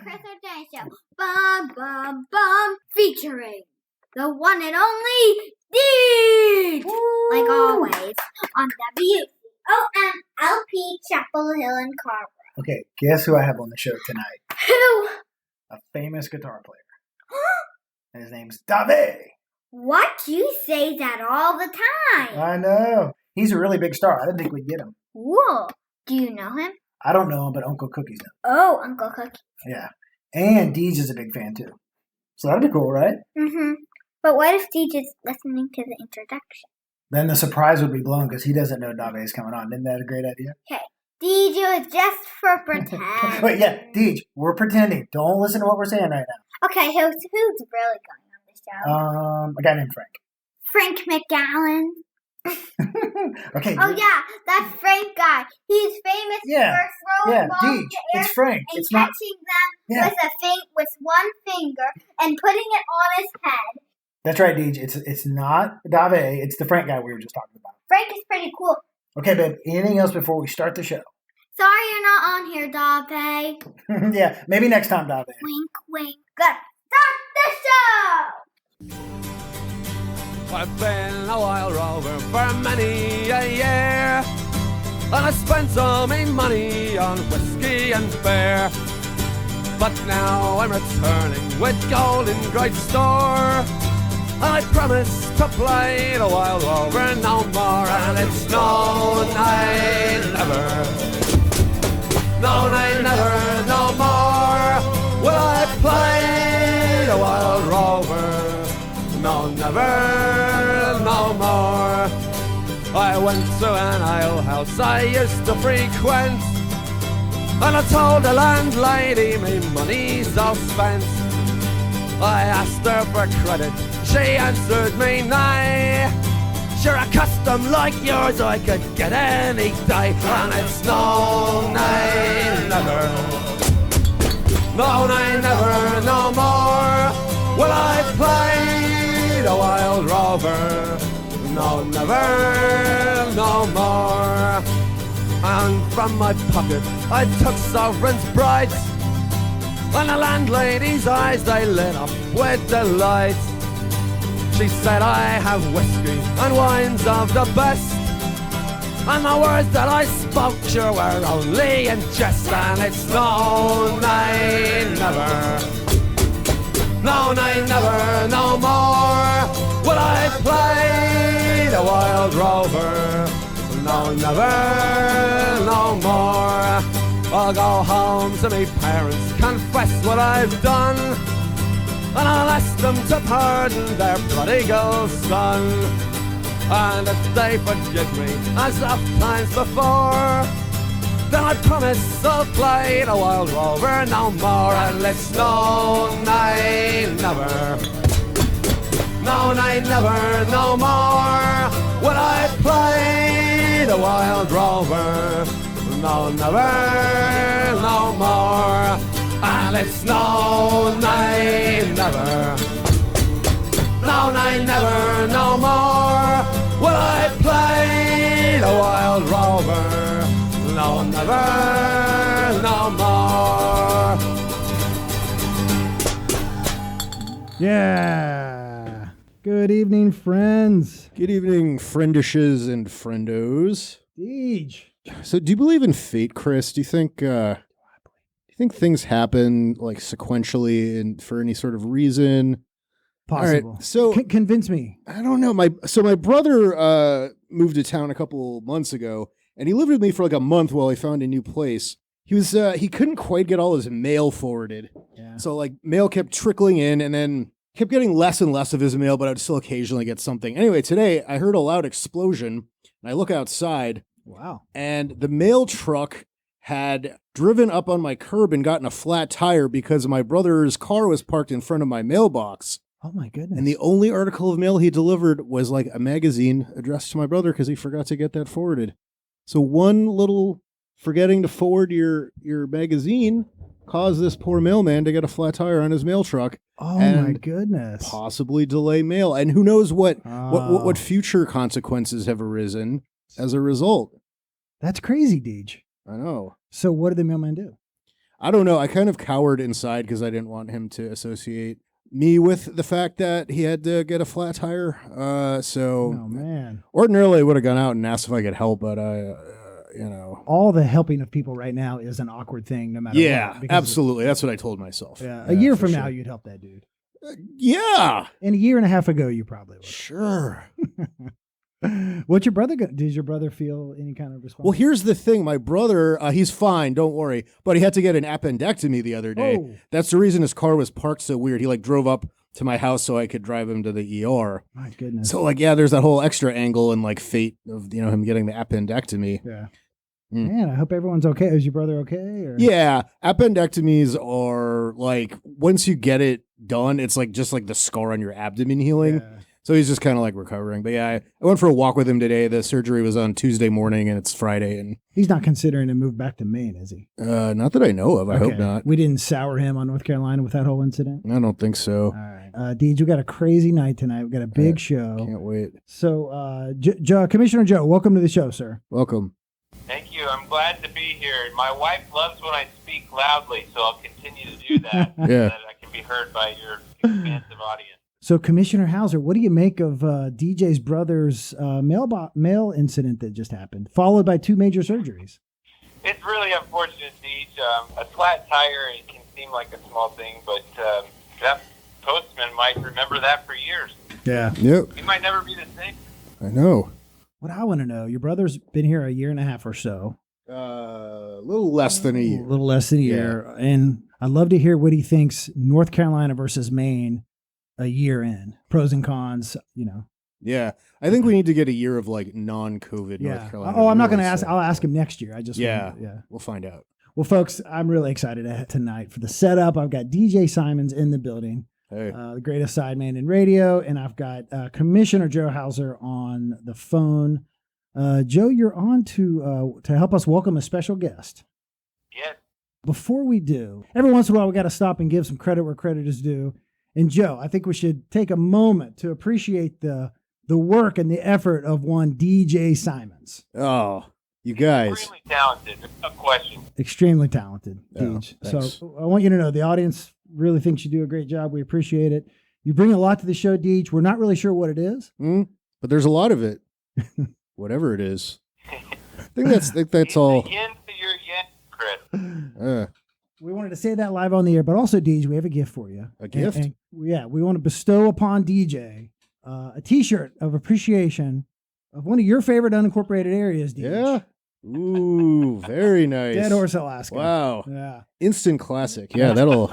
President Show. Bum, bum, bum. Featuring the one and only Deej. Like always. On WOMLP Chapel Hill and Carrburritos. Okay, guess who I have on the show tonight? Who? A famous guitar player. And his name's Deej. What? You say that all the time. I know. He's a really big star. I didn't think we'd get him. Whoa. Do you know him? I don't know him, but Uncle Cookie's know. Oh, Uncle Cookie. Yeah. And Deej is a big fan, too. So that'd be cool, right? Mm-hmm. But what if Deej is listening to the introduction? Then the surprise would be blown because he doesn't know Deej is coming on. Isn't that a great idea? Okay. Deej, it was just for pretend. Wait, yeah, Deej, we're pretending. Don't listen to what we're saying right now. Okay, who's really going on the show? A guy named Frank. Frank McGowan. Okay. Oh, yeah, that Frank guy. He's famous for throwing balls Deej, in the air it's Frank. and It's catching them with one finger and putting it on his head. That's right, Deej. It's not Deej. It's the Frank guy we were just talking about. Frank is pretty cool. Okay, babe. Anything else before we start the show? Sorry you're not on here, Deej. Yeah, maybe next time, Deej. Wink, wink. Good. Start the show! I've been a wild rover for many a year, and I spent all my money on whiskey and beer. But now I'm returning with gold in great store, and I promise to play the wild rover no more. And it's no, I never, no more will I play the wild rover. No, never, no more. I went to an alehouse I used to frequent, and I told the landlady my money's all spent. I asked her for credit, she answered me nay. Sure, a custom like yours I could get any day. And it's no, nay, never. No, nay, never, no more will I play the wild rover. No, never, no more. And from my pocket I took sovereigns bright, and the landlady's eyes they lit up with delight. She said I have whiskey and wines of the best, and the words that I spoke sure were only in jest. And it's no, nay, never. No, nay, never, no more will I play the wild rover. No, never, no more. I'll go home to me parents, confess what I've done, and I'll ask them to pardon their prodigal son. And if they forgive me as oft times before, then I promise I'll play the wild rover no more. And let's no, nay, never. No, nay, never, no more will I play the wild rover. No, never, no more. And it's no, nay, never. No, nay, never, no more will I play the wild rover. No, never, no more. Yeah. Good evening, friends. Good evening, friendishes and friendos. Deej. So, do you believe in fate, Chris? Do you think things happen like sequentially and for any sort of reason? Possible. All right, so convince me. I don't know. My brother moved to town a couple months ago, and he lived with me for like a month while he found a new place. He couldn't quite get all his mail forwarded. Yeah. So like mail kept trickling in, and then kept getting less and less of his mail, but I would still occasionally get something. Anyway, today I heard a loud explosion, and I look outside. Wow. And the mail truck had driven up on my curb and gotten a flat tire because my brother's car was parked in front of my mailbox. Oh my goodness. And the only article of mail he delivered was like a magazine addressed to my brother because he forgot to get that forwarded. So one little forgetting to forward your magazine caused this poor mailman to get a flat tire on his mail truck. Oh my goodness. Possibly delay mail. And who knows what future consequences have arisen as a result. That's crazy, Deej. I know. So what did the mailman do? I don't know. I kind of cowered inside because I didn't want him to associate me with the fact that he had to get a flat tire. So Oh man. ordinarily I would have gone out and asked if I could help, but All the helping of people right now is an awkward thing, no matter yeah, what. because- absolutely. That's what I told myself. Yeah, a year for from sure. now, you'd help that dude. Yeah, And a year and a half ago, you probably would. sure. What's your brother? Does your brother feel any kind of response? Well, here's the thing. My brother, he's fine. Don't worry. But he had to get an appendectomy the other day. Oh. That's the reason his car was parked so weird. He drove up to my house so I could drive him to the ER. My goodness. So there's that whole extra angle and fate of him getting the appendectomy. Yeah. Mm. Man, I hope everyone's okay. Is your brother okay? Or? Yeah, appendectomies are once you get it done, it's just the scar on your abdomen healing. Yeah. So he's just kind of recovering. But yeah, I went for a walk with him today. The surgery was on Tuesday morning and it's Friday. And He's not considering to move back to Maine, is he? not that I know of. I hope Okay. not. We didn't sour him on North Carolina with that whole incident. I don't think so. All right. Deej, we got a crazy night tonight. We got a big show. Can't wait. So, Commissioner Joe, welcome to the show, sir. Welcome. Thank you. I'm glad to be here. My wife loves when I speak loudly, so I'll continue to do that so Yeah. that I can be heard by your expansive audience. So, Commissioner Hauser, what do you make of DJ's brother's mail incident that just happened, followed by 2 major surgeries? It's really unfortunate, Deej. A flat tire, it can seem like a small thing, but that postman might remember that for years. Yeah. Yep. He might never be the same. I know. What I want to know, your brother's been here a year and a half or so. A little less than a A year. little less than a year. And I'd love to hear what he thinks North Carolina versus Maine a year in. Pros and cons, Yeah. I think we need to get a year of non-COVID Yeah. North Carolina. Oh, I'm not going to really, ask. so I'll ask him next year. I just Yeah. Yeah. We'll find out. Well, folks, I'm really excited tonight for the setup. I've got DJ Simons in the building, Hey. the greatest sideman in radio, and I've got Commissioner Joe Hauser on the phone. Joe, you're on to help us welcome a special guest. Yes. Before we do, every once in a while we got to stop and give some credit where credit is due. And Joe, I think we should take a moment to appreciate the work and the effort of one DJ Simons. Oh, you guys. Extremely talented, no question. Extremely talented, Oh, Deej. thanks. So I want you to know the audience really thinks you do a great job. We appreciate it. You bring a lot to the show, Deej. We're not really sure what it is. But there's a lot of it. Whatever it is. I think that's He's all. the yin to your yin, Chris. We wanted to say that live on the air, but also, Deej, we have a gift for you. A gift? And we want to bestow upon DJ a T-shirt of appreciation of one of your favorite unincorporated areas, Deej. Yeah. Ooh, very nice. Dead Horse, Alaska. Wow. Yeah. Instant classic. Yeah, that'll.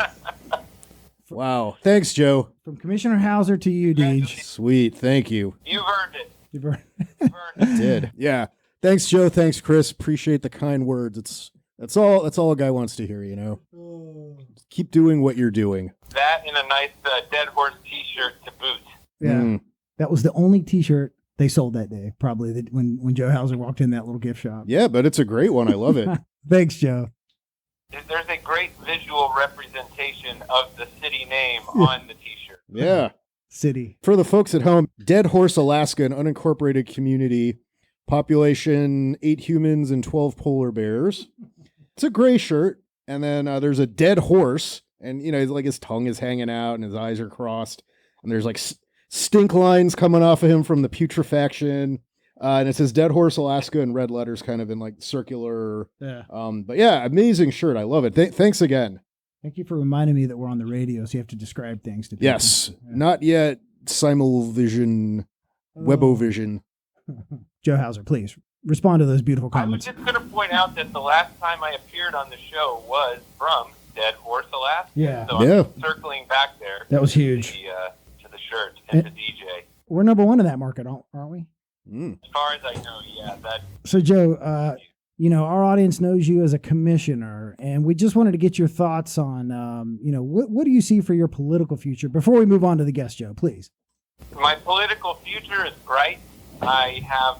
Wow. Thanks, Joe. From Commissioner Hauser to you, Deej. Sweet. Thank you. You've earned it. You've earned- You've earned it. Did. Yeah. Thanks, Joe. Thanks, Chris. Appreciate the kind words. That's all a guy wants to hear, Keep doing what you're doing. That and a nice Dead Horse t-shirt to boot. Yeah. That was the only T-shirt they sold that day, probably, when Joe Hauser walked in that little gift shop. Yeah, but it's a great one. I love it. Thanks, Joe. There's a great visual representation of the city name on the t-shirt. Yeah. City. For the folks at home, Dead Horse, Alaska, an unincorporated community, population 8 humans and 12 polar bears. It's a gray shirt, and then there's a dead horse, and his tongue is hanging out and his eyes are crossed, and there's stink lines coming off of him from the putrefaction, and it says Dead Horse, Alaska in red letters, kind of in circular. Yeah. But yeah, amazing shirt. I love it. Thanks again. Thank you for reminding me that we're on the radio, so you have to describe things to people. Yes, not yet simulvision, webovision. Joe Hauser, please respond to those beautiful I was comments. just going to point out that the last time I appeared on the show was from Dead Horse, Alaska. Yeah. So Yeah. I'm circling back there. That was huge. To the shirt and to DJ. We're number one in that market, aren't we? As far as I know, yeah. So, Joe, our audience knows you as a commissioner, and we just wanted to get your thoughts on, what do you see for your political future? Before we move on to the guest, Joe, please. My political future is bright. I have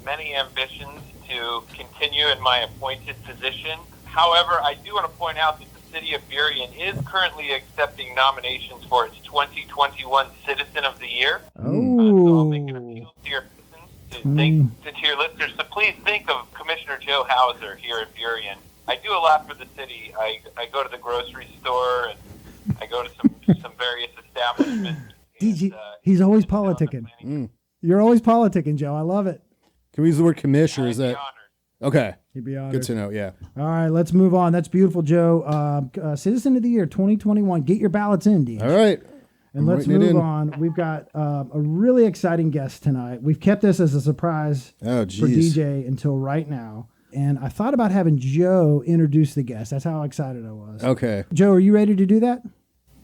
many ambitions to continue in my appointed position. However, I do want to point out that the city of Burien is currently accepting nominations for its 2021 Citizen of the Year. So I'll make an appeal to your citizens, to your listeners, to please think of Commissioner Joe Hauser here at Burien I do a lot for the city. I go to the grocery store, and I go to some various establishments. Deej, he's always politicking. You're always politicking, Joe. I love it. Can we use the word commish, or is that okay? He'd be honored. Good to know. Yeah. All right, let's move on. That's beautiful, Joe. Citizen of the Year 2021. Get your ballots in, Deej. All right. And let's move on. We've got a really exciting guest tonight. We've kept this as a surprise for DJ until right now. And I thought about having Joe introduce the guest. That's how excited I was. Okay. Joe, are you ready to do that?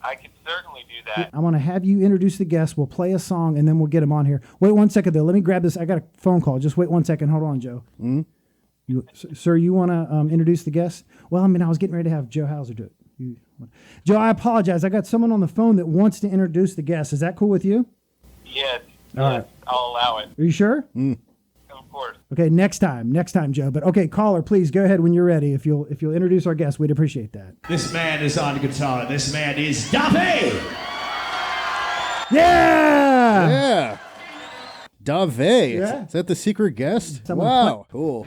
I can certainly do that. I want to have you introduce the guest. We'll play a song, and then we'll get him on here. Wait 1 second, though. Let me grab this. I got a phone call. Just wait 1 second. Hold on, Joe. Sir, you want to introduce the guest? Well, I mean, I was getting ready to have Joe Hauser do it. Joe, I apologize. I got someone on the phone that wants to introduce the guest. Is that cool with you? Yes. All right. I'll allow it. Are you sure? Of course. Okay, next time, Joe. But okay, caller, please go ahead when you're ready. If you'll introduce our guest, we'd appreciate that. This man is on guitar. This man is Dave. Yeah. Yeah. Dave. Yeah. Is that the secret guest? Someone Wow. Cool.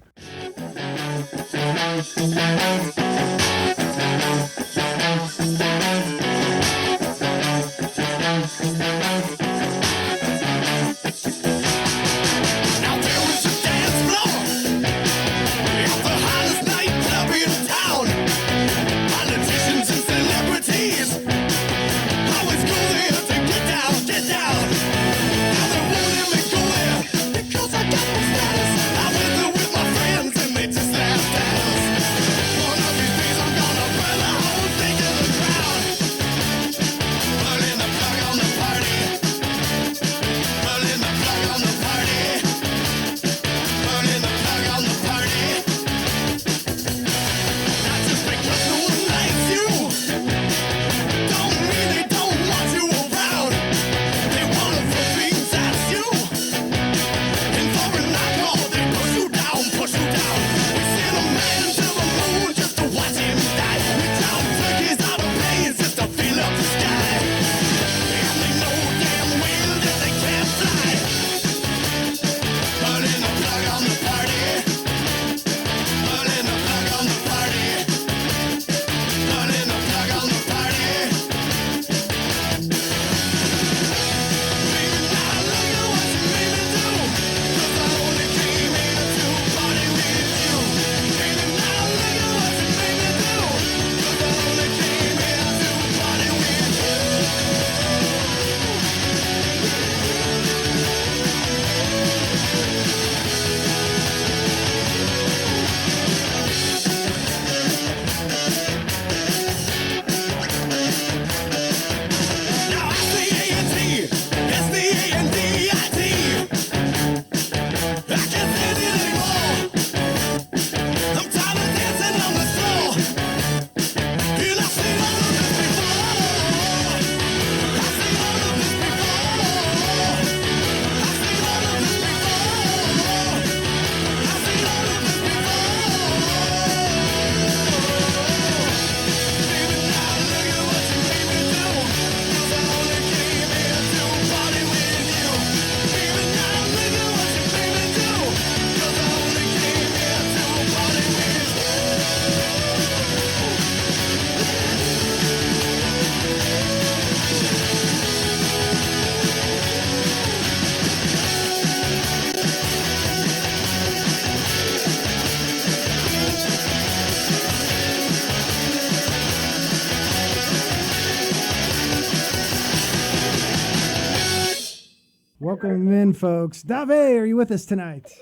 Welcome in, folks. Dave, are you with us tonight?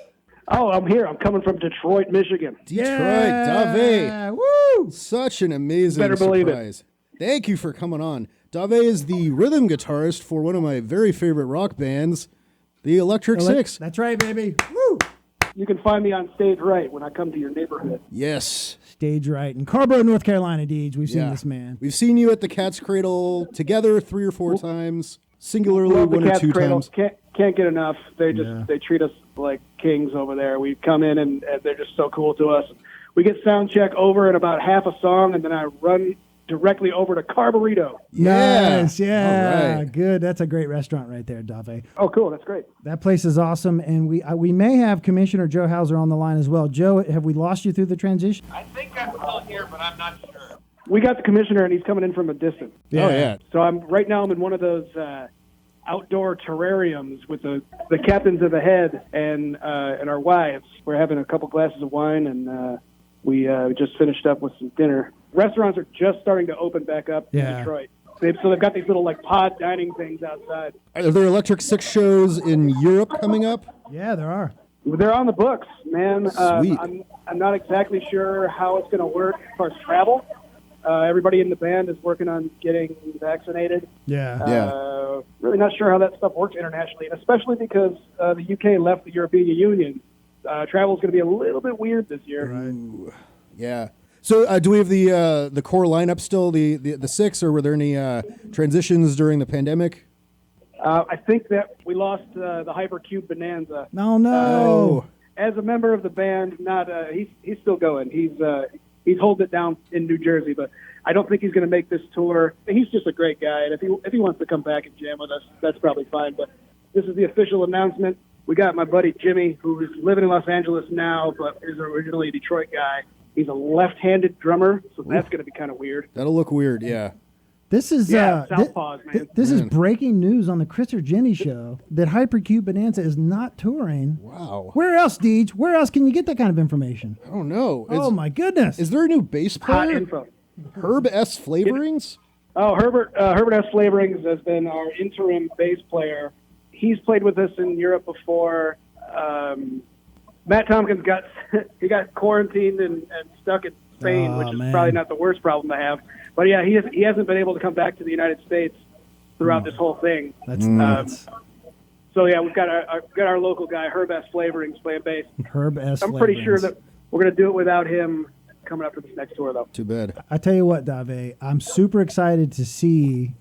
Oh, I'm here. I'm coming from Detroit, Michigan. Dave. Woo! Such an amazing Better believe surprise. Thank you for coming on. Dave is the rhythm guitarist for one of my very favorite rock bands, the Electric Six. That's right, baby. Woo! You can find me on Stage Right when I come to your neighborhood. Yes. Stage Right in Carrburritos, North Carolina, Deej. We've seen this man. We've seen you at the Cat's Cradle together 3 or 4 times, singularly Love the 1 or Cat's 2 Cradle. times. Can't get enough. They they treat us like kings over there. We come in and they're just so cool to us. We get sound check over at about half a song, and then I run directly over to Carrburritos. Nice, yeah, All right. good. That's a great restaurant right there, Dave. Oh, cool. That's great. That place is awesome, and we may have Commissioner Joe Hauser on the line as well. Joe, have we lost you through the transition? I think I'm still here, but I'm not sure. We got the commissioner, and he's coming in from a distance. Oh, yeah. So I'm in one of those outdoor terrariums with the captains of the head and our wives. We're having a couple glasses of wine, and we just finished up with some dinner. Restaurants are just starting to open back up in Detroit. So they've got these little like pod dining things outside. Are there Electric Six shows in Europe coming up? Yeah, there are. They're on the books, man. Sweet. I'm not exactly sure how it's going to work as far as travel. Everybody in the band is working on getting vaccinated. Yeah. Really not sure how that stuff works internationally, and especially because the UK left the European Union. Travel is going to be a little bit weird this year. Ooh, yeah. So do we have the core lineup still, the six, or were there any transitions during the pandemic? I think that we lost the Hypercube Bonanza. No. As a member of the band, he's still going. He's holding it down in New Jersey, but I don't think he's going to make this tour. He's just a great guy, and if he wants to come back and jam with us, that's probably fine. But this is the official announcement. We got my buddy Jimmy, who is living in Los Angeles now, but is originally a Detroit guy. He's a left-handed drummer, so that's going to be kind of weird. That'll look weird, yeah. This is Southpaws, man. This is breaking news on the Chris or Jenny show that Hypercube Bonanza is not touring. Wow. Where else, Deej? Where else can you get that kind of information? I don't know. Oh my goodness! Is there a new bass Hot player? info. Herb S. Flavorings? Oh, Herbert S. Flavorings has been our interim bass player. He's played with us in Europe before. Matt Tompkins got quarantined and stuck in Spain, which is probably not the worst problem to have. But yeah, he hasn't been able to come back to the United States throughout this whole thing. That's nuts. So yeah, we've got our local guy Herb S. Flavorings playing bass. Herb S. I'm pretty sure that we're going to do it without him coming up for this next tour, though. Too bad. I tell you what, Dave, I'm super excited to see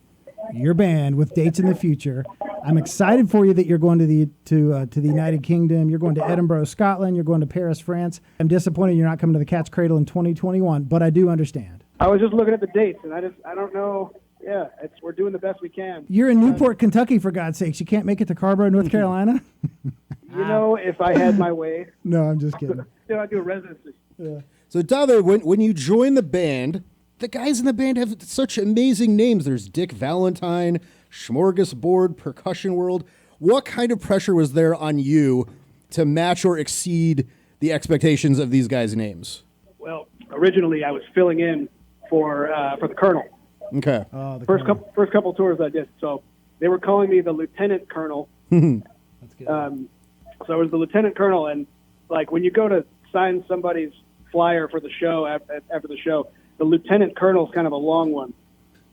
your band with dates in the future. I'm excited for you that you're going to the United Kingdom. You're going to Edinburgh, Scotland. You're going to Paris, France. I'm disappointed you're not coming to the Cat's Cradle in 2021, but I do understand. I was just looking at the dates, and I don't know. Yeah, we're doing the best we can. You're in Newport, Kentucky, for God's sakes. You can't make it to Carrboro, North Carolina? You know, if I had my way. No, I'm just kidding. I'd do a residency. Yeah. So, Dave, when you join the band, the guys in the band have such amazing names. There's Dick Valentine, Smorgasbord, Percussion World. What kind of pressure was there on you to match or exceed the expectations of these guys' names? Well, originally I was filling in for the Colonel. Okay. First couple tours I did. So they were calling me the Lieutenant Colonel. That's good. So I was the Lieutenant Colonel, and like when you go to sign somebody's flyer for the show after the show, the Lieutenant Colonel is kind of a long one.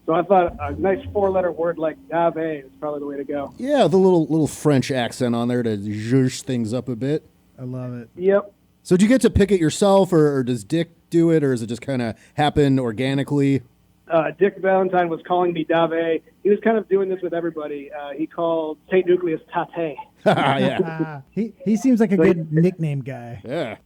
So I thought a nice 4-letter word like Dave is probably the way to go. Yeah, the little French accent on there to zhuzh things up a bit. I love it. Yep. So do you get to pick it yourself, or does Dick do it, or does it just kind of happen organically? Dick Valentine was calling me Dave. He was kind of doing this with everybody. He called St. Nucleus Tate. Yeah. He seems like a good nickname guy. Yeah.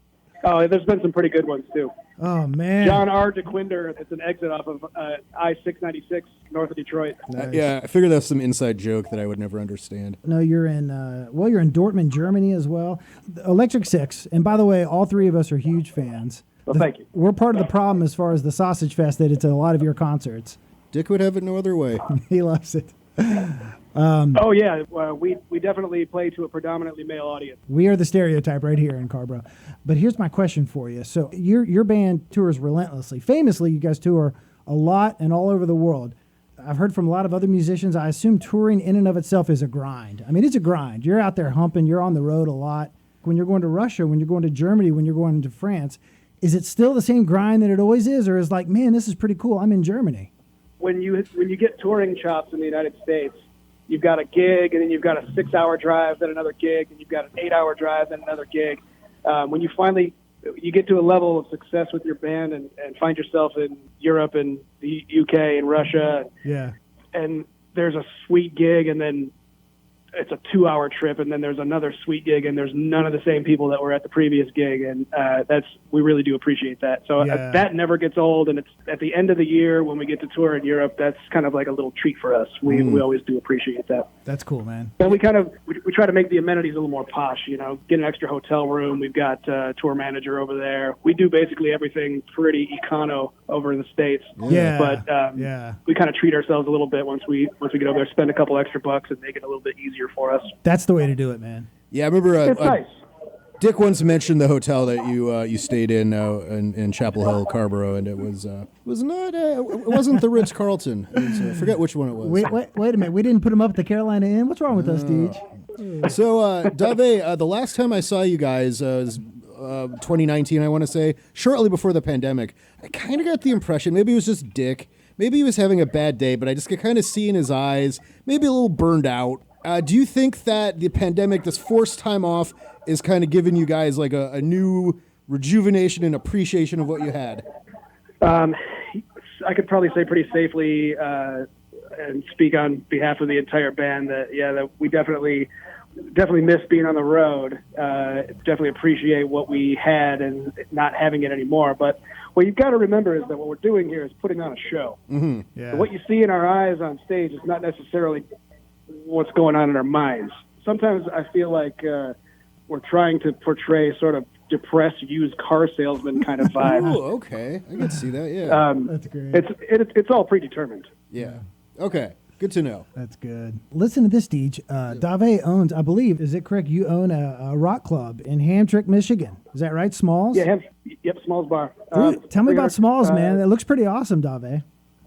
Oh, there's been some pretty good ones, too. Oh, man. John R. DeQuinder, it's an exit off of I-696 north of Detroit. Nice. Yeah, I figured that's some inside joke that I would never understand. No, you're in Dortmund, Germany as well. Electric Six, and by the way, all three of us are huge fans. Well, thank you. We're part of the problem as far as the Sausage Fest that it's at a lot of your concerts. Dick would have it no other way. He loves it. Oh, yeah. We definitely play to a predominantly male audience. We are the stereotype right here in Carrboro. But here's my question for you. So your band tours relentlessly. Famously, you guys tour a lot and all over the world. I've heard from a lot of other musicians, I assume touring in and of itself is a grind. I mean, it's a grind. You're out there humping. You're on the road a lot. When you're going to Russia, when you're going to Germany, when you're going to France, is it still the same grind that it always is? Or is like, man, this is pretty cool. I'm in Germany. When you get touring chops in the United States, you've got a gig, and then you've got a 6-hour drive, then another gig, and you've got an 8-hour drive, then another gig. When you get to a level of success with your band and find yourself in Europe and the UK and Russia, Yeah. and there's a sweet gig, and then it's a 2-hour trip, and then there's another sweet gig, and there's none of the same people that were at the previous gig, and we really do appreciate that. So that never gets old, and it's at the end of the year when we get to tour in Europe. That's kind of like a little treat for us. We always do appreciate that. That's cool, man. And we try to make the amenities a little more posh. Get an extra hotel room. We've got a tour manager over there. We do basically everything pretty econo over in the States. Yeah, but we kind of treat ourselves a little bit once we get over there, spend a couple extra bucks, and make it a little bit easier for us. That's the way to do it, man. Yeah, I remember it's nice. Dick once mentioned the hotel that you stayed in Chapel Hill, Carrboro, and it wasn't the Ritz Carlton. I forget which one it was. Wait a minute. We didn't put him up at the Carolina Inn. What's wrong with us, Deej? So, Dave, the last time I saw you guys was 2019, I want to say, shortly before the pandemic. I kind of got the impression maybe it was just Dick. Maybe he was having a bad day, but I just could kind of see in his eyes, maybe a little burned out. Do you think that the pandemic, this forced time off, is kind of giving you guys like a new rejuvenation and appreciation of what you had? I could probably say pretty safely and speak on behalf of the entire band that we definitely miss being on the road. Definitely appreciate what we had and not having it anymore. But what you've got to remember is that what we're doing here is putting on a show. Mm-hmm. Yeah. So what you see in our eyes on stage is not necessarily what's going on in our minds. Sometimes I feel like we're trying to portray sort of depressed used car salesman kind of vibe. Oh, okay. I can see that, yeah. That's great. It's all predetermined. Yeah. Okay. Good to know. That's good. Listen to this, Deej. Dave owns, I believe, is it correct? You own a rock club in Hamtramck, Michigan. Is that right? Smalls? Yeah, yep, Smalls Bar. Tell me about Smalls, man. It looks pretty awesome, Dave.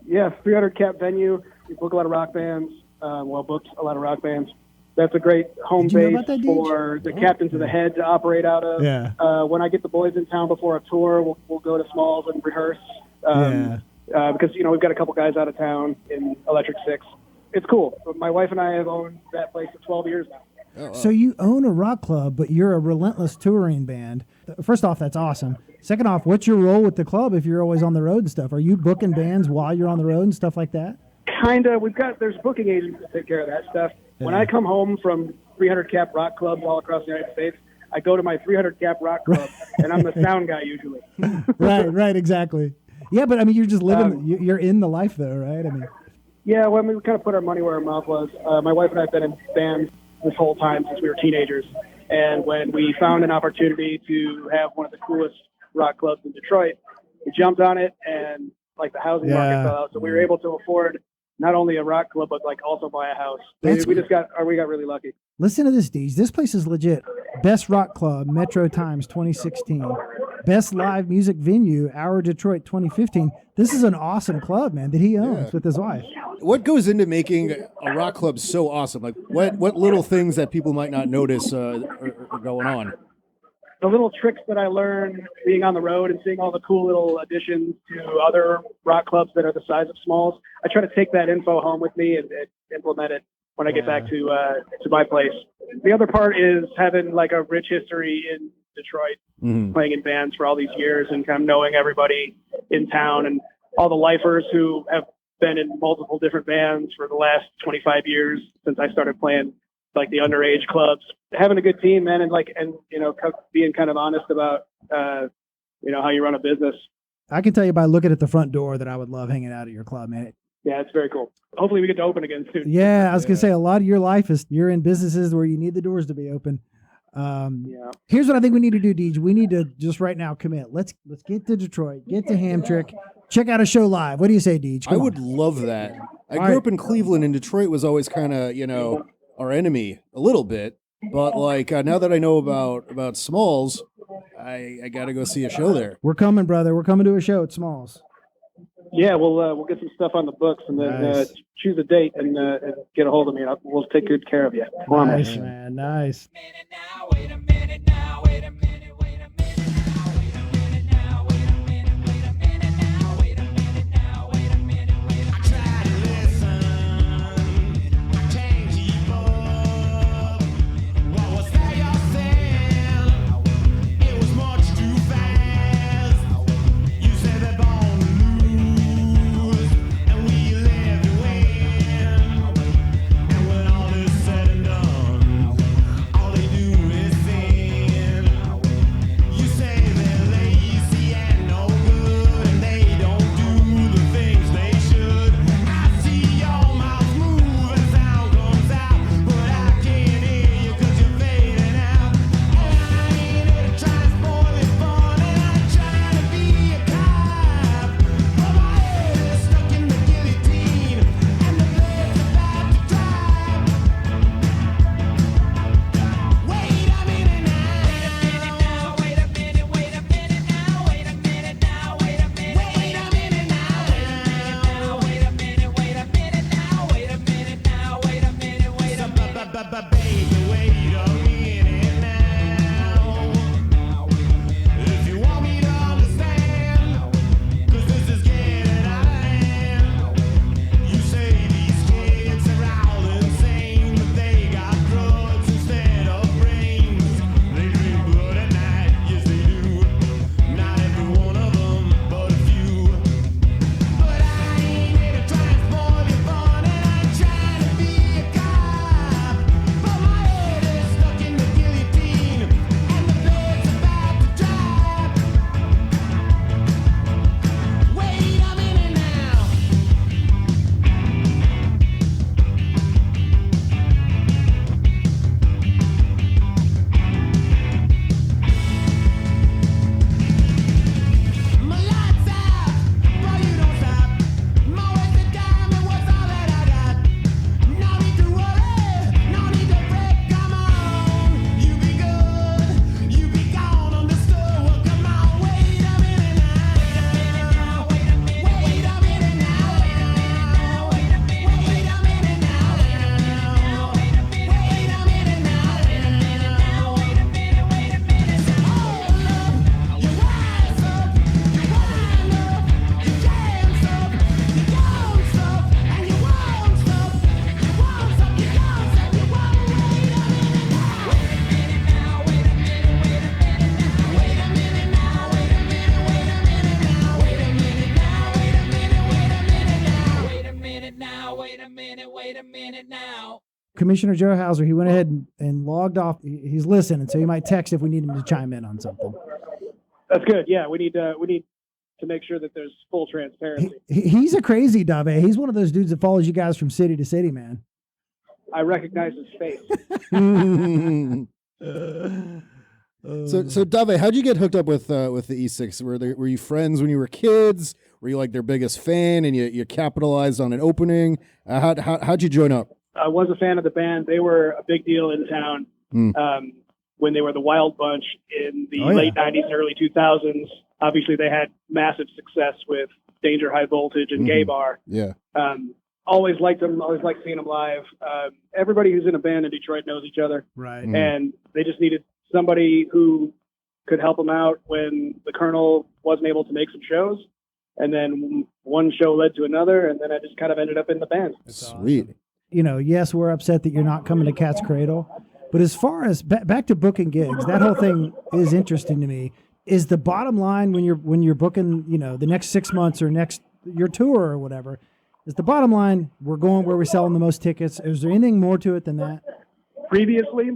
Yeah, 300 cap venue. We book a lot of rock bands. Booked a lot of rock bands. That's a great home base for the captains of the head to operate out of. Yeah. When I get the boys in town before a tour, we'll go to Smalls and rehearse. Because we've got a couple guys out of town in Electric Six. It's cool. My wife and I have owned that place for 12 years now. Oh, So you own a rock club, but you're a relentless touring band. First off, that's awesome. Second off, what's your role with the club if you're always on the road and stuff? Are you booking bands while you're on the road and stuff like that? Kinda. There's booking agents that take care of that stuff. Yeah. When I come home from 300 cap rock clubs all across the United States, I go to my 300 cap rock club, and I'm the sound guy usually. Right, exactly. Yeah, but I mean, you're just living, you're in the life though, right? I mean, yeah, well, we kind of put our money where our mouth was. My wife and I have been in bands this whole time since we were teenagers. And when we found an opportunity to have one of the coolest rock clubs in Detroit, we jumped on it, and like the housing market fell out. So we were able to afford not only a rock club, but like also buy a house. We got really lucky. listen to this, Deej. This place is legit. Best rock club, Metro Times 2016. Best live music venue, Our Detroit 2015. This is an awesome club, man, that he owns with his wife. What goes into making a rock club so awesome? Like what little things that people might not notice are going on? The little tricks that I learned being on the road and seeing all the cool little additions to other rock clubs that are the size of Smalls, I try to take that info home with me and implement it when I get back to my place. The other part is having like a rich history in Detroit, playing in bands for all these years and kind of knowing everybody in town and all the lifers who have been in multiple different bands for the last 25 years since I started playing like the underage clubs. Having a good team, man, and being kind of honest about how you run a business. I can tell you by looking at the front door that I would love hanging out at your club, man. Yeah, it's very cool. Hopefully we get to open again soon. Yeah, I was going to say a lot of your life is you're in businesses where you need the doors to be open. Here's what I think we need to do, Deej. We need to just right now commit. Let's get to Detroit, get to Hamtramck, check out a show live. What do you say, Deej? I would love that. I grew up in Cleveland, and Detroit was always kind of, our enemy a little bit. But like now that I know about Smalls, I got to go see a show there. We're coming, brother. We're coming to a show at Smalls. Yeah, we'll get some stuff on the books and then choose a date and get a hold of me. We'll take good care of you. Nice, man. Nice. Wait a minute now, wait a minute. And when all is said and done, wait a minute now. Commissioner Joe Hauser, he went ahead and logged off. He's listening, so he might text if we need him to chime in on something. That's good. Yeah, we need to make sure that there's full transparency. He's a crazy Dave. He's one of those dudes that follows you guys from city to city, man. I recognize his face. So Dave, how'd you get hooked up with the E6? Were you friends when you were kids? Were you like their biggest fan and you capitalized on an opening? How'd you join up? I was a fan of the band. They were a big deal in town when they were the Wild Bunch in the late 90s and early 2000s. Obviously, they had massive success with Danger High Voltage and Gay Bar. Yeah. Always liked them. Always liked seeing them live. Everybody who's in a band in Detroit knows each other. Right. And they just needed somebody who could help them out when the Colonel wasn't able to make some shows. And then one show led to another, and then I just kind of ended up in the band. Sweet. Awesome. You know, yes, we're upset that you're not coming to Cat's Cradle, but as far as back to booking gigs, that whole thing is interesting to me. Is the bottom line when you're booking, you know, the next 6 months or your tour or whatever, is the bottom line we're going where we're selling the most tickets? Is there anything more to it than that? Previously,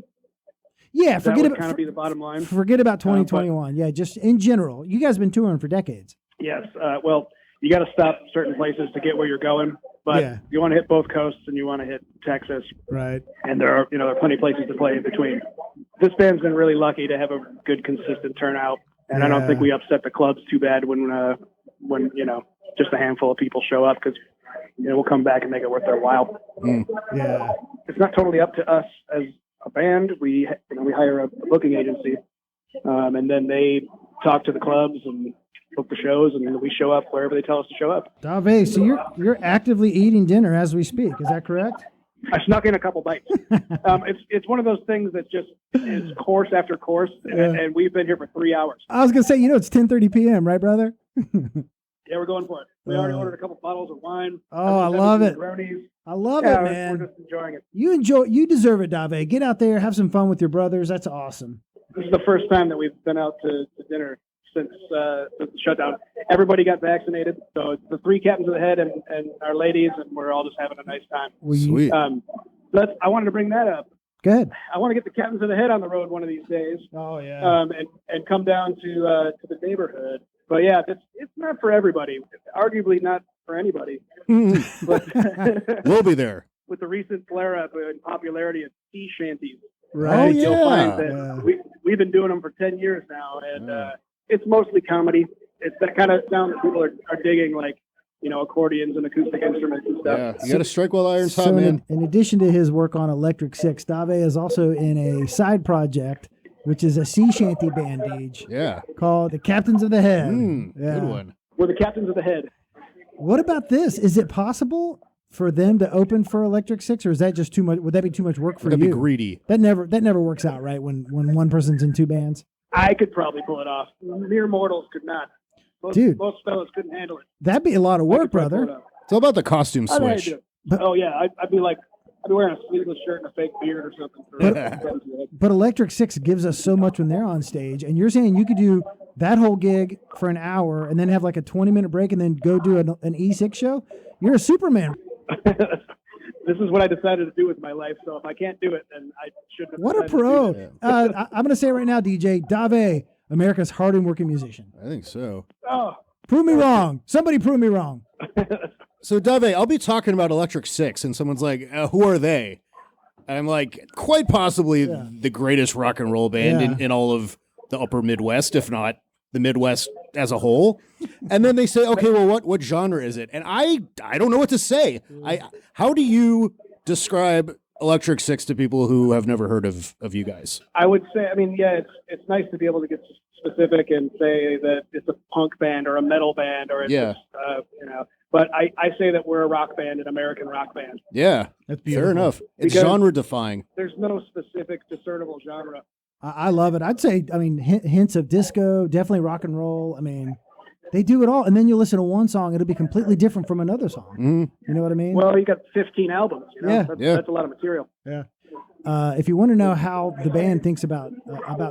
yeah, forget about kind of be the bottom line. Forget about 2021. Yeah, just in general, you guys have been touring for decades. Yes. Well, you got to stop certain places to get where you're going. But you want to hit both coasts and you want to hit Texas. Right. And there are plenty of places to play in between. This band's been really lucky to have a good, consistent turnout. And I don't think we upset the clubs too bad when just a handful of people show up, because we'll come back and make it worth their while. Yeah. It's not totally up to us as a band. We hire a booking agency, and then they talk to the clubs and book the shows, and we show up wherever they tell us to show up. Dave, so you're actively eating dinner as we speak. Is that correct? I snuck in a couple bites. It's one of those things that just is course after course, and we've been here for 3 hours. I was gonna say, it's 10:30 p.m., right, brother? Yeah, we're going for it. We already ordered a couple bottles of wine. Oh, I love it. Brownies. I love it, man. We're just enjoying it. You deserve it, Dave. Get out there, have some fun with your brothers. That's awesome. This is the first time that we've been out to dinner since the shutdown. Everybody got vaccinated, so it's the three captains of the head and our ladies, and we're all just having a nice time. Sweet. I wanted to bring that up. Good. I want to get the captains of the head on the road one of these days. Oh yeah. And come down to the neighborhood. But yeah, it's not for everybody. Arguably not for anybody. But we'll be there. With the recent flare-up in popularity of sea shanties, right? You'll find that we've been doing them for 10 years now, and it's mostly comedy. It's that kind of sound that people are digging, like accordions and acoustic instruments and stuff. Yeah, you got to strike while iron's hot, man. In addition to his work on Electric Six, Dave is also in a side project, which is a sea shanty band, Deej. Yeah. Called the Captains of the Head. Good one. We're the Captains of the Head. What about this? Is it possible for them to open for Electric Six, or is that just too much? Would that be too much work for you? That'd be greedy. That never works out, right? When one person's in two bands. I could probably pull it off. Mere mortals could not. Most fellas couldn't handle it. That'd be a lot of work, brother. It's all about the costume switch. I'd be wearing a sleeveless shirt and a fake beard or something. But Electric Six gives us so much when they're on stage, and you're saying you could do that whole gig for an hour and then have like a 20-minute break and then go do an E6 show? You're a Superman. This is what I decided to do with my life, so if I can't do it, then I shouldn't have. What a pro. I'm going to say it right now, DJ, Dave, America's hard-working musician. I think so. Oh. Prove me wrong. Somebody prove me wrong. So, Dave, I'll be talking about Electric Six, and someone's like, who are they? And I'm like, quite possibly the greatest rock and roll band in all of the upper Midwest, if not the Midwest as a whole. And then they say, okay, well, what genre is it? And I don't know what to say. How do you describe Electric Six to people who have never heard of you guys? I would say, it's nice to be able to get specific and say that it's a punk band or a metal band or it's just, But I say that we're a rock band, an American rock band. Yeah, that's beautiful. Fair enough. It's genre defying. There's no specific discernible genre. I love it. I'd say, hints of disco, definitely rock and roll. They do it all. And then you listen to one song, it'll be completely different from another song. Mm-hmm. You know what I mean? Well, you got 15 albums. That's a lot of material. Yeah. If you want to know how the band thinks about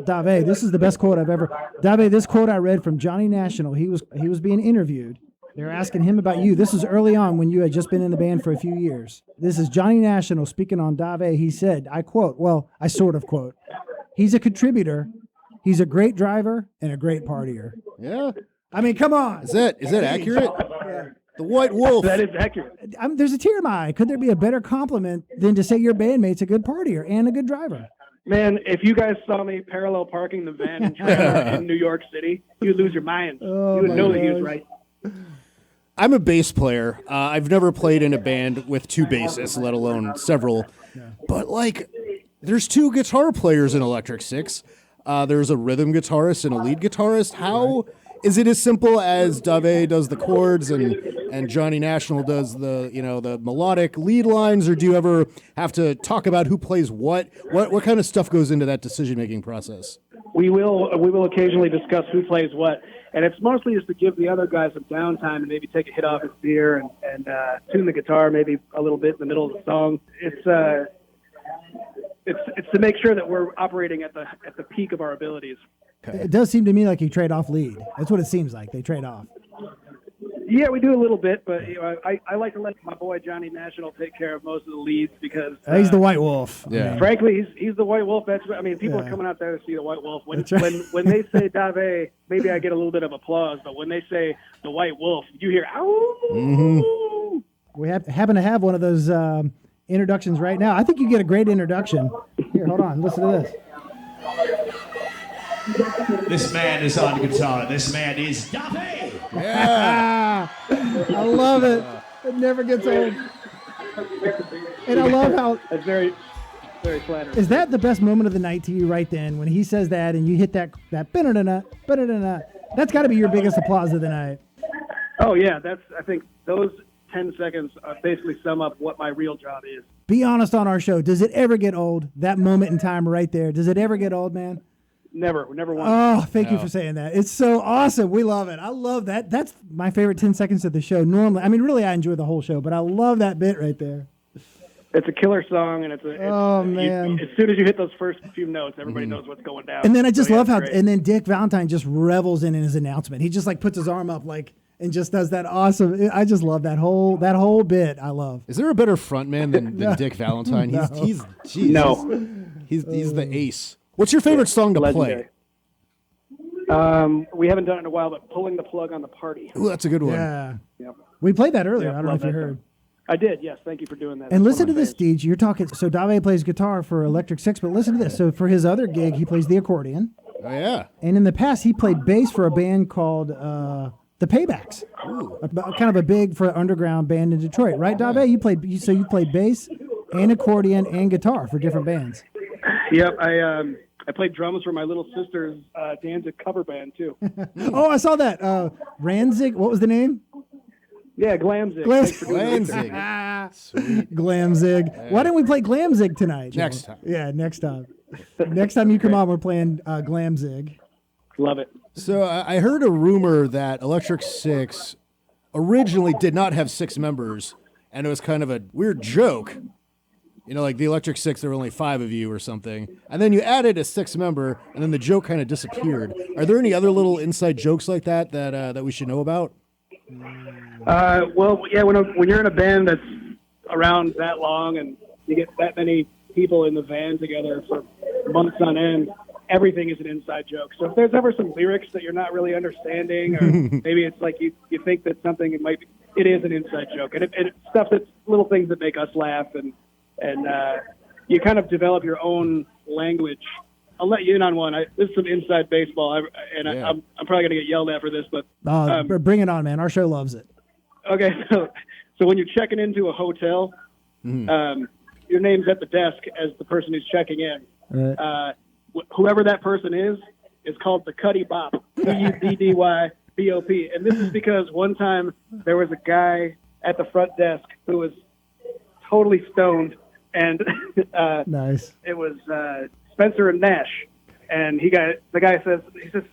Dave, this is the best quote I've ever. Dave, this quote I read from Johnny National. He was being interviewed, They're asking him about you. This is early on when you had just been in the band for a few years. This is Johnny National speaking on Dave. He said, I quote, well, I sort of quote, he's a contributor, he's a great driver, and a great partier. Yeah. I mean, come on. Is that accurate? Yeah. The White Wolf. That is accurate. There's a tear in my eye. Could there be a better compliment than to say your bandmate's a good partier and a good driver? Man, if you guys saw me parallel parking the van and trailer in New York City, you'd lose your minds. Oh, you would my know that he gosh. was right. I'm a bass player. I've never played in a band with two bassists, let alone several. Yeah. But, like, there's two guitar players in Electric Six. There's a rhythm guitarist and a lead guitarist. How is it as simple as Dave does the chords and Johnny National does the melodic lead lines, or do you ever have to talk about who plays what? What kind of stuff goes into that decision-making process? We will occasionally discuss who plays what, and it's mostly just to give the other guys some downtime and maybe take a hit off his beer and tune the guitar maybe a little bit in the middle of the song. It's to make sure that we're operating at the peak of our abilities. Okay. It does seem to me like you trade off lead. That's what it seems like. They trade off. Yeah, we do a little bit, but I like to let my boy Johnny National take care of most of the leads because he's the White Wolf. Yeah. Frankly, he's the White Wolf. People are coming out there to see the White Wolf. When they say Dave, maybe I get a little bit of applause, but when they say the White Wolf, you hear ow. Mm-hmm. We happen to have one of those introductions right now. I think you get a great introduction. Here, hold on. Listen to this. This man is on guitar. This man is Dave. Yeah. I love it. It never gets old. And I love how that's very, very flattering. Is that the best moment of the night to you right then when he says that and you hit that ba-da-da-da? That's got to be your biggest applause of the night. Oh yeah, I think those 10 seconds basically sum up what my real job is. Be honest on our show. Does it ever get old? That moment in time right there. Does it ever get old, man? Never once. Oh, thank you for saying that. It's so awesome. We love it. I love that. That's my favorite 10 seconds of the show. Normally, really, I enjoy the whole show, but I love that bit right there. It's a killer song, and man. As soon as you hit those first few notes, everybody knows what's going down. And then I just love how, and then Dick Valentine just revels in his announcement. He just puts his arm up and just does that awesome. I just love that whole bit. I love. Is there a better frontman than Dick Valentine? No. He's the ace. What's your favorite song to Legendary. We haven't done it in a while, but Pulling the Plug on the Party. Ooh, that's a good one. Yeah. Yep. We played that earlier. Yep, I don't know if you heard. I did, yes. Thank you for doing that. And listen to this, Deej. You're talking. So Dave plays guitar for Electric Six, but listen to this. So for his other gig, he plays the accordion. Oh yeah. And in the past, he played bass for a band called the Paybacks. Ooh. Kind of a big for underground band in Detroit, right, Dave? You played bass and accordion and guitar for different bands. Yep, I played drums for my little sister's Danzig cover band, too. Oh, I saw that. Ranzig, what was the name? Yeah, Glamzig. Glamzig. Sweet. Glamzig. Yeah. Why don't we play Glamzig tonight, Joe? Next time. Yeah, next time. Next time you come on, we're playing Glamzig. Love it. So I heard a rumor that Electric Six originally did not have 6 members, and it was kind of a weird joke. Like the Electric Six, there were only 5 of you or something. And then you added a 6th member, and then the joke kind of disappeared. Are there any other little inside jokes like that we should know about? Well, yeah, when you're in a band that's around that long and you get that many people in the van together for months on end, everything is an inside joke. So if there's ever some lyrics that you're not really understanding, or maybe it's like you think that something it is an inside joke. And it's stuff that's little things that make us laugh and you kind of develop your own language. I'll let you in on one. This is some inside baseball, I'm probably going to get yelled at for this, but bring it on, man. Our show loves it. Okay, so when you're checking into a hotel, your name's at the desk as the person who's checking in. Right. Whoever that person is called the Cuddy Bop, CUDDYBOP, and this is because one time there was a guy at the front desk who was totally stoned. And nice. It was Spencer and Nash, and the guy says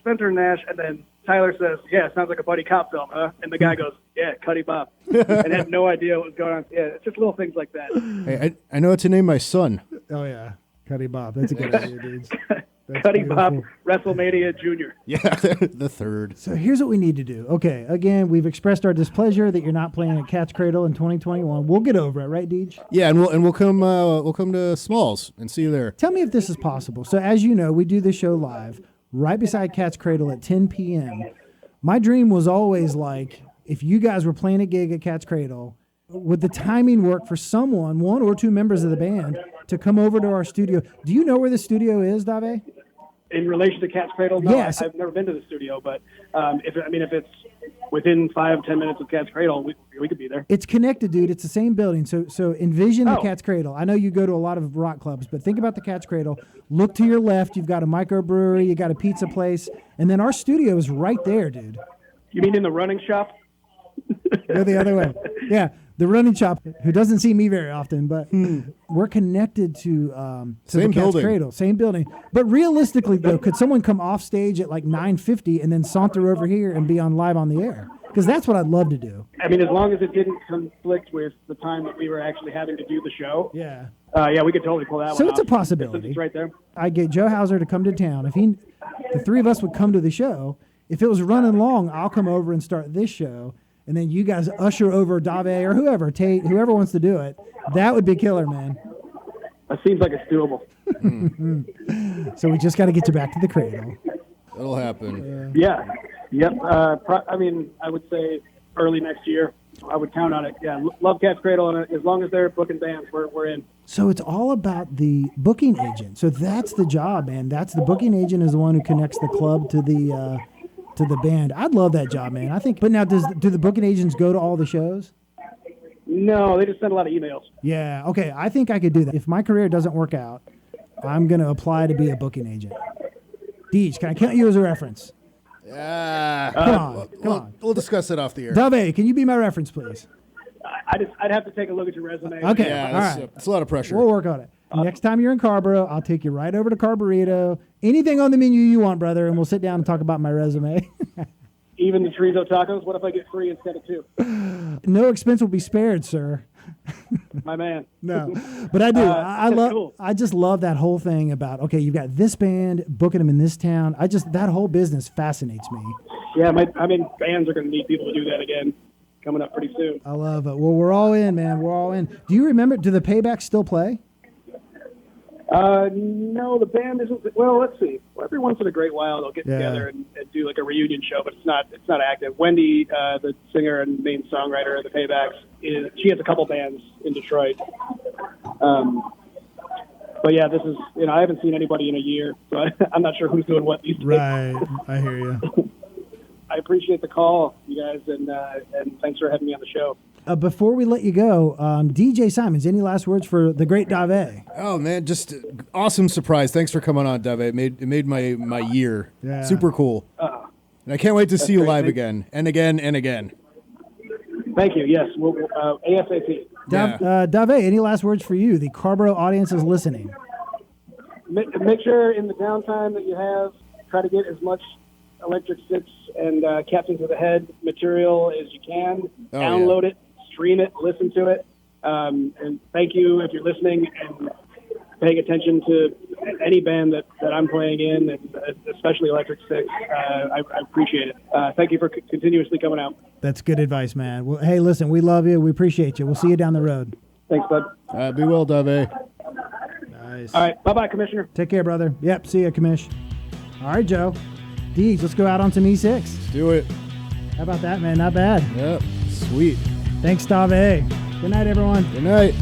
Spencer and Nash, and then Tyler says, "Yeah, it sounds like a buddy cop film, huh?" And the guy goes, "Yeah, Cuddy Bop," and had no idea what was going on. Yeah, it's just little things like that. Hey, I know what to name my son. Oh yeah, Cuddy Bop. That's a good idea, dude. That's Cutting Bob beautiful. WrestleMania Jr. Yeah, the third. So here's what we need to do. Okay, again, we've expressed our displeasure that you're not playing at Cat's Cradle in 2021. We'll get over it, right, Deej? Yeah, and we'll come to Smalls and see you there. Tell me if this is possible. So as you know, we do this show live right beside Cat's Cradle at 10 p.m. My dream was always like, if you guys were playing a gig at Cat's Cradle, would the timing work for someone, one or two members of the band, to come over to our studio? Do you know where the studio is, Dave? In relation to Cat's Cradle, no, Yes. I've never been to the studio, but if it's within 5-10 minutes of Cat's Cradle, we could be there. It's connected, dude. It's the same building. So envision the Oh. Cat's Cradle. I know you go to a lot of rock clubs, but think about the Cat's Cradle. Look to your left. You've got a microbrewery. You got a pizza place. And then our studio is right there, dude. You mean in the running shop? Go the other way. Yeah, the running shop, who doesn't see me very often, but we're connected to the Same Cat's building. Cradle, same building. But realistically, though, could someone come off stage at like 9:50 and then saunter over here and be on live on the air? Because that's what I'd love to do. I mean, as long as it didn't conflict with the time that we were actually having to do the show. Yeah. Yeah, we could totally pull that So one it's a off. possibility. It's right there. I get Joe Hauser to come to town. If the three of us would come to the show, if it was running long, I'll come over and start this show. And then you guys usher over Dave or whoever, Tate, whoever wants to do it. That would be killer, man. That seems like it's doable. So we just got to get you back to the Cradle. It'll happen. Yeah. Yep. I mean, I would say early next year. I would count on it. Yeah. Love Cat's Cradle, and as long as they're booking bands, we're in. So it's all about the booking agent. So that's the job, man. That's the booking agent is the one who connects the club to the band. I'd love that job, man. I think. But now, do the booking agents go to all the shows? No, they just send a lot of emails. Yeah. Okay. I think I could do that. If my career doesn't work out, I'm gonna apply to be a booking agent. Deej, can I count you as a reference? Yeah. Come on. We'll discuss it off the air. Dave, can you be my reference, please? I'd have to take a look at your resume. Okay. Yeah, all that's, right. it's a lot of pressure. We'll work on it. Next time you're in Carrboro, I'll take you right over to Carrburrito. Anything on the menu you want, brother, and we'll sit down and talk about my resume. Even the chorizo tacos. What if I get 3 instead of 2? No expense will be spared, sir. My man. No, but I do. I love. cool. I just love that whole thing about. Okay, you've got this band booking them in this town. That whole business fascinates me. Yeah, bands are going to need people to do that again. Coming up pretty soon. I love it. Well, we're all in, man. We're all in. Do you remember? Do the Paybacks still play? No, the band isn't. Well, let's see. Well, every once in a great while, they'll get Yeah. together and do like a reunion show, but it's not active. Wendy, the singer and main songwriter of the Paybacks, she has a couple bands in Detroit. But yeah, this is I haven't seen anybody in a year, so I'm not sure who's doing what these days. Right. I hear you. I appreciate the call, you guys, and thanks for having me on the show. Before we let you go, DJ Simons, any last words for the great Dave? Oh man, just awesome surprise! Thanks for coming on, Dave. It made my year. Yeah. Super cool. And I can't wait to see you great. live Thank- again and again and again. Thank you. Yes, we'll ASAP. Yeah. Dave, any last words for you? The Carrboro audience is listening. Make sure in the downtime that you have, try to get as much Electric Six and Captains of the Head material as you can. Oh, Download it, stream it, listen to it. And thank you if you're listening and paying attention to any band that I'm playing in, and especially Electric Six. I appreciate it. Thank you for continuously coming out. That's good advice, man. Well, hey, listen, we love you. We appreciate you. We'll see you down the road. Thanks, bud. Be well, Dave. Nice. All right. Bye-bye, Commissioner. Take care, brother. Yep, see ya, Commish. All right, Joe. Deej, let's go out on some E6. Do it. How about that, man? Not bad. Yep. Sweet. Thanks, Dave. Good night, everyone. Good night.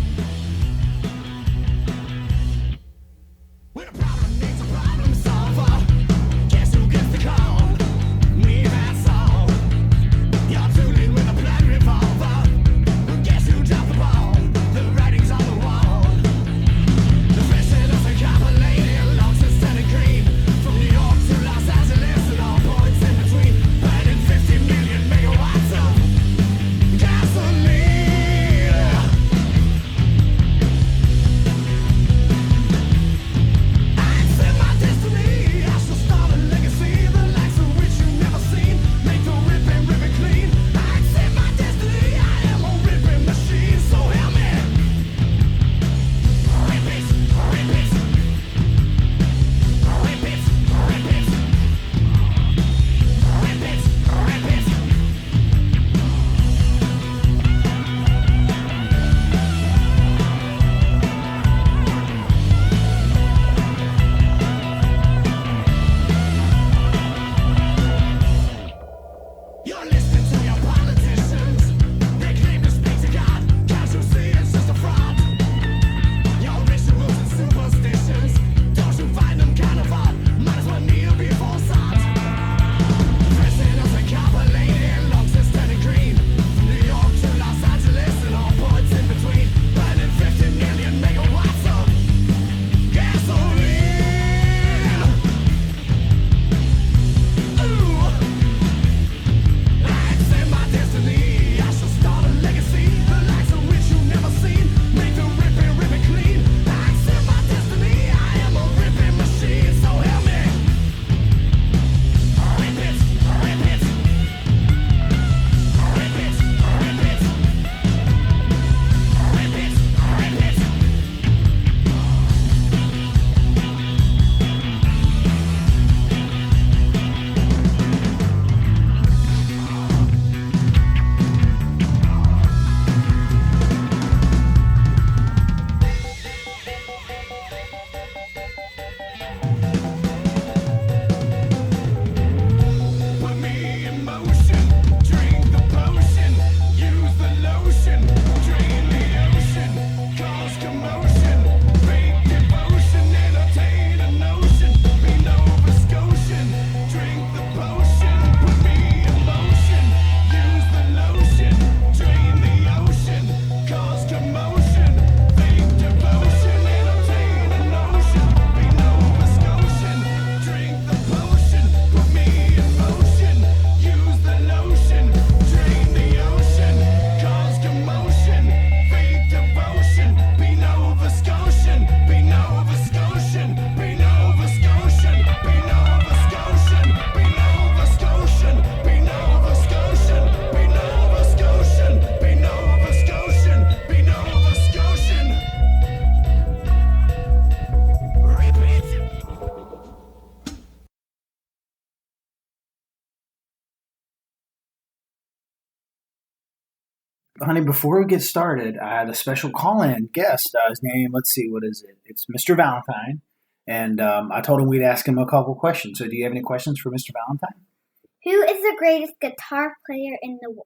honey, before we get started, I had a special call-in guest. His name, let's see, what is it? It's Mr. Valentine. And I told him we'd ask him a couple questions. So do you have any questions for Mr. Valentine? Who is the greatest guitar player in the world?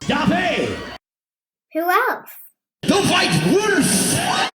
Daffy! Who else? The White Wolf!